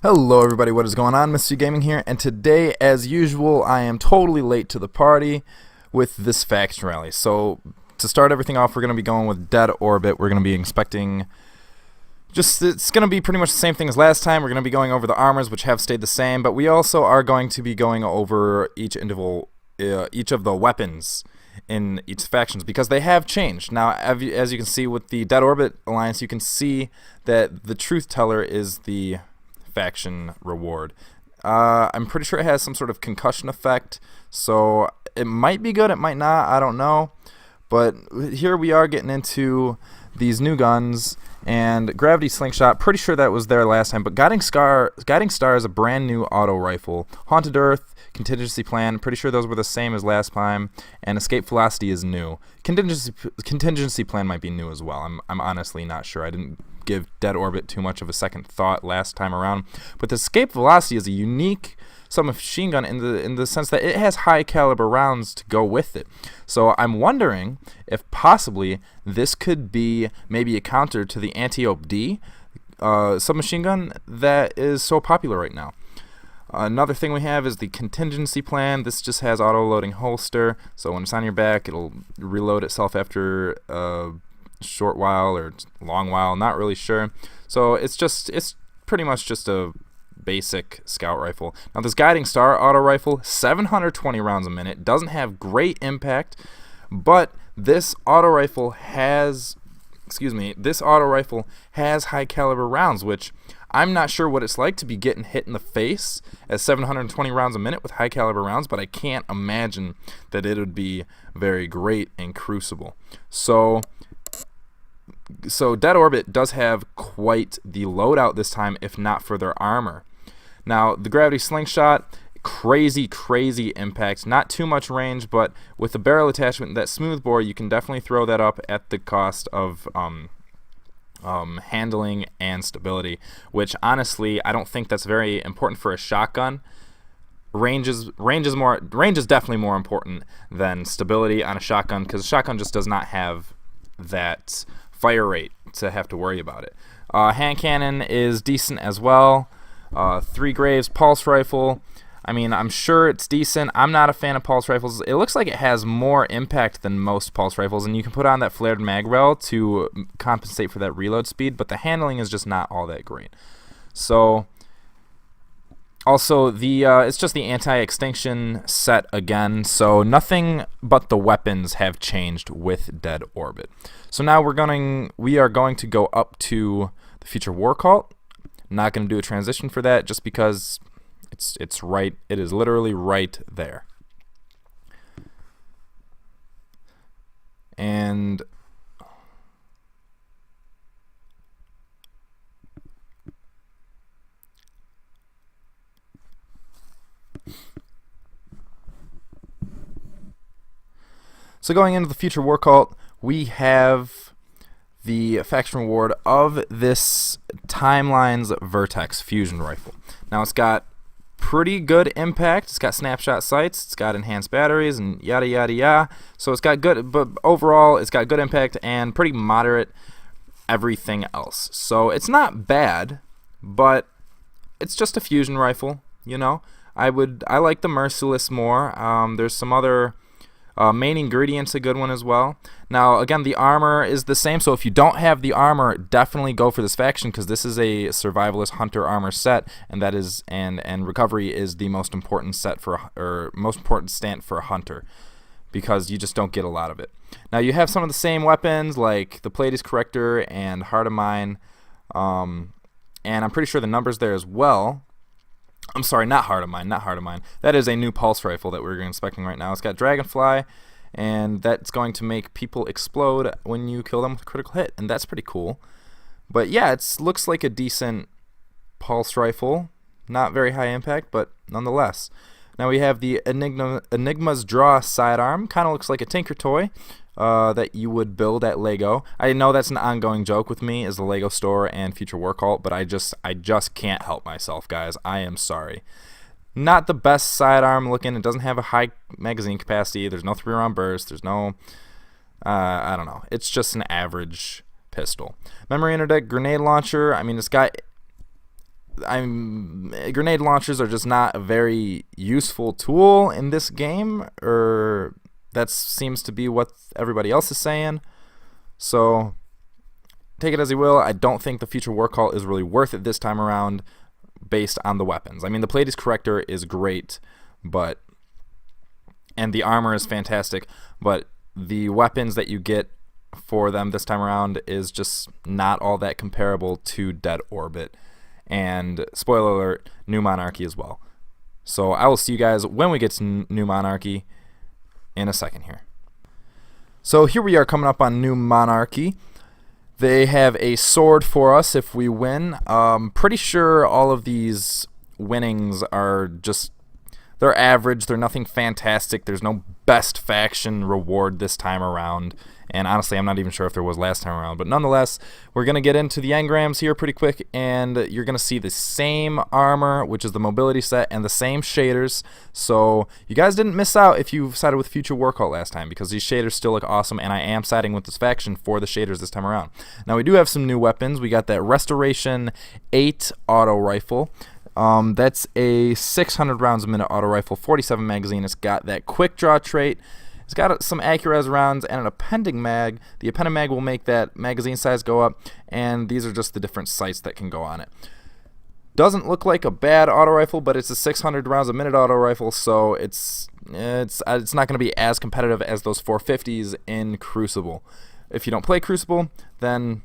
Hello everybody, what is going on? Mr. Gaming here, and today, as usual, I am totally late to the party with this faction rally. So, to start everything off, we're going to be going with Dead Orbit. We're going to be inspecting, it's going to be pretty much the same thing as last time. We're going to be going over the armors, which have stayed the same, but we also are going to be going over each of the weapons in each factions, because they have changed. Now, as you can see with the Dead Orbit Alliance, you can see that the Truth Teller is the faction reward. I'm pretty sure it has some sort of concussion effect, so it might be good, it might not, I don't know. But here we are getting into these new guns, and Gravity Slingshot, pretty sure that was there last time, but Guiding Star is a brand new auto rifle. Haunted Earth, Contingency Plan, pretty sure those were the same as last time, and Escape Velocity is new. Contingency Plan might be new as well. I'm honestly not sure. I didn't give Dead Orbit too much of a second thought last time around, but the Escape Velocity is a unique submachine gun in the sense that it has high caliber rounds to go with it. So I'm wondering if possibly this could be maybe a counter to the Anti-Ope D submachine gun that is so popular right now. Another thing we have is the Contingency Plan. This just has auto-loading holster, so when it's on your back, it'll reload itself after a short while or long while, not really sure. So it's pretty much just a basic scout rifle. Now this Guiding Star auto rifle, 720 rounds a minute, doesn't have great impact, but this auto rifle has high caliber rounds, which I'm not sure what it's like to be getting hit in the face at 720 rounds a minute with high caliber rounds, but I can't imagine that it would be very great in Crucible. So Dead Orbit does have quite the loadout this time, if not for their armor. Now, the Gravity Slingshot, crazy impact. Not too much range, but with the barrel attachment, that smoothbore, you can definitely throw that up at the cost of handling and stability, which honestly, I don't think that's very important for a shotgun. Range is definitely more important than stability on a shotgun, because a shotgun just does not have that fire rate to have to worry about it. Hand cannon is decent as well. 3 Graves pulse rifle, I mean, I'm sure it's decent. I'm not a fan of pulse rifles. It looks like it has more impact than most pulse rifles, and you can put on that flared mag rail to compensate for that reload speed, but the handling is just not all that great. So also, it's just the anti-extinction set again, so nothing but the weapons have changed with Dead Orbit. So now we are going to go up to the Future War Cult. Not going to do a transition for that, just because it's right. It is literally right there. And so going into the Future War Cult, we have the faction reward of this Timeline's Vertex fusion rifle. Now it's got pretty good impact. It's got snapshot sights, it's got enhanced batteries, and yada yada yada. So it's got good, but overall it's got good impact and pretty moderate everything else. So it's not bad, but it's just a fusion rifle, you know. I like the Merciless more. There's some other main ingredient's a good one as well. Now, again, the armor is the same, so if you don't have the armor, definitely go for this faction, because this is a survivalist hunter armor set, and that is and recovery is the most important set most important stat for a hunter, because you just don't get a lot of it. Now, you have some of the same weapons like the Pleiades Corrector and Heart of Mine, and I'm pretty sure the numbers there as well. I'm sorry, not Heart of Mine. That is a new pulse rifle that we're inspecting right now. It's got Dragonfly, and that's going to make people explode when you kill them with a critical hit, and that's pretty cool. But yeah, it looks like a decent pulse rifle. Not very high impact, but nonetheless. Now we have the Enigma's Draw sidearm. Kind of looks like a Tinker Toy that you would build at Lego. I know that's an ongoing joke with me, is the Lego store and Future War Cult, but I just can't help myself, guys. I am sorry. Not the best sidearm looking. It doesn't have a high magazine capacity. There's no 3-round burst. There's no, I don't know. It's just an average pistol. Memory interdict grenade launcher. I mean, grenade launchers are just not a very useful tool in this game, or that seems to be what everybody else is saying. So take it as you will. I don't think the future war call is really worth it this time around based on the weapons. I mean, the Pleiades Corrector is great, and the armor is fantastic, but the weapons that you get for them this time around is just not all that comparable to Dead Orbit, and spoiler alert, New Monarchy as well. So I will see you guys when we get to New Monarchy in a second here. So here we are coming up on New Monarchy. They have a sword for us if we win. Pretty sure all of these winnings are just, they're average. They're nothing fantastic. There's no best faction reward this time around. And honestly, I'm not even sure if there was last time around. But nonetheless, we're going to get into the engrams here pretty quick. And you're going to see the same armor, which is the mobility set, and the same shaders. So you guys didn't miss out if you sided with Future War Cult last time, because these shaders still look awesome. And I am siding with this faction for the shaders this time around. Now, we do have some new weapons. We got that Restoration 8 auto rifle. That's a 600 rounds a minute auto rifle, 47 magazine. It's got that quick draw trait. It's got some Accuraz rounds and an appending mag. The appending mag will make that magazine size go up, and these are just the different sights that can go on it. Doesn't look like a bad auto rifle, but it's a 600 rounds a minute auto rifle, so it's not going to be as competitive as those 450s in Crucible. If you don't play Crucible, then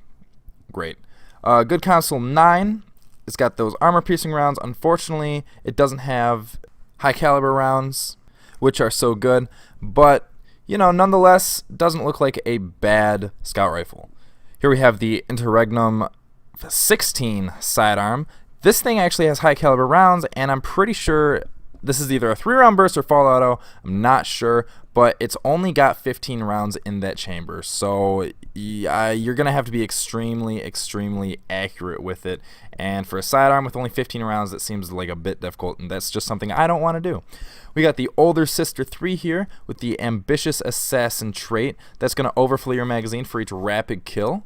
great. Good console 9. It's got those armor-piercing rounds. Unfortunately, it doesn't have high-caliber rounds, which are so good, but you know, nonetheless, doesn't look like a bad scout rifle. Here we have the Interregnum 16 sidearm. This thing actually has high caliber rounds, and I'm pretty sure this is either a 3-round burst or fall auto. I'm not sure, but it's only got 15 rounds in that chamber, so you're going to have to be extremely, extremely accurate with it. And for a sidearm with only 15 rounds, that seems like a bit difficult, and that's just something I don't want to do. We got the Older Sister 3 here with the Ambitious Assassin trait. That's going to overflow your magazine for each rapid kill.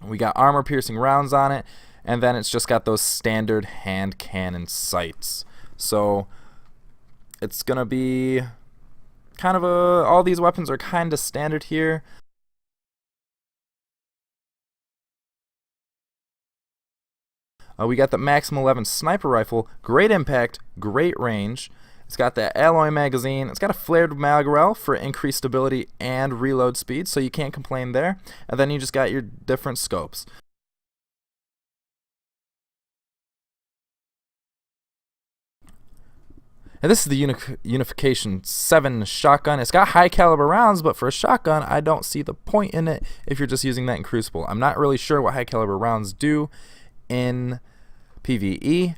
We got armor-piercing rounds on it, and then it's just got those standard hand cannon sights. So it's going to be kind of all these weapons are kind of standard here. We got the Maxim 11 sniper rifle, great impact, great range. It's got that alloy magazine. It's got a flared mag-rel for increased stability and reload speed, so you can't complain there. And then you just got your different scopes. And this is the Unification 7 shotgun. It's got high caliber rounds, but for a shotgun, I don't see the point in it if you're just using that in Crucible. I'm not really sure what high caliber rounds do in PvE.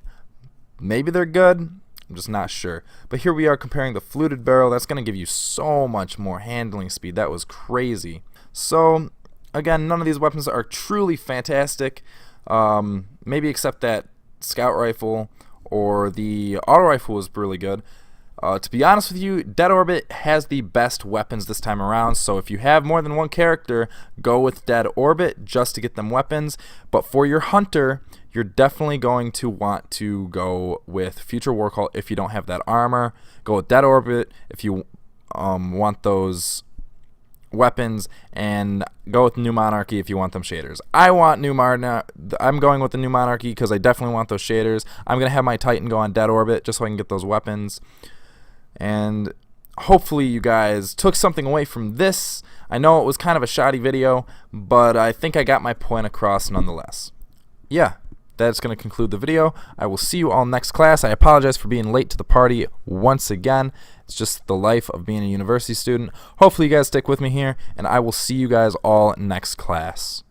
Maybe they're good. I'm just not sure. But here we are comparing the fluted barrel. That's going to give you so much more handling speed. That was crazy. So, again, none of these weapons are truly fantastic. Maybe except that scout rifle or the auto rifle was really good. To be honest with you, Dead Orbit has the best weapons this time around, so if you have more than one character, go with Dead Orbit just to get them weapons. But for your hunter, you're definitely going to want to go with Future War Cult if you don't have that armor. Go with Dead Orbit if you want those weapons, and go with New Monarchy if you want them shaders. I'm going with the New Monarchy because I definitely want those shaders. I'm going to have my Titan go on Dead Orbit just so I can get those weapons. And hopefully you guys took something away from this. I know it was kind of a shoddy video, but I think I got my point across nonetheless. Yeah, that's going to conclude the video. I will see you all next class. I apologize for being late to the party once again. It's just the life of being a university student. Hopefully you guys stick with me here, and I will see you guys all next class.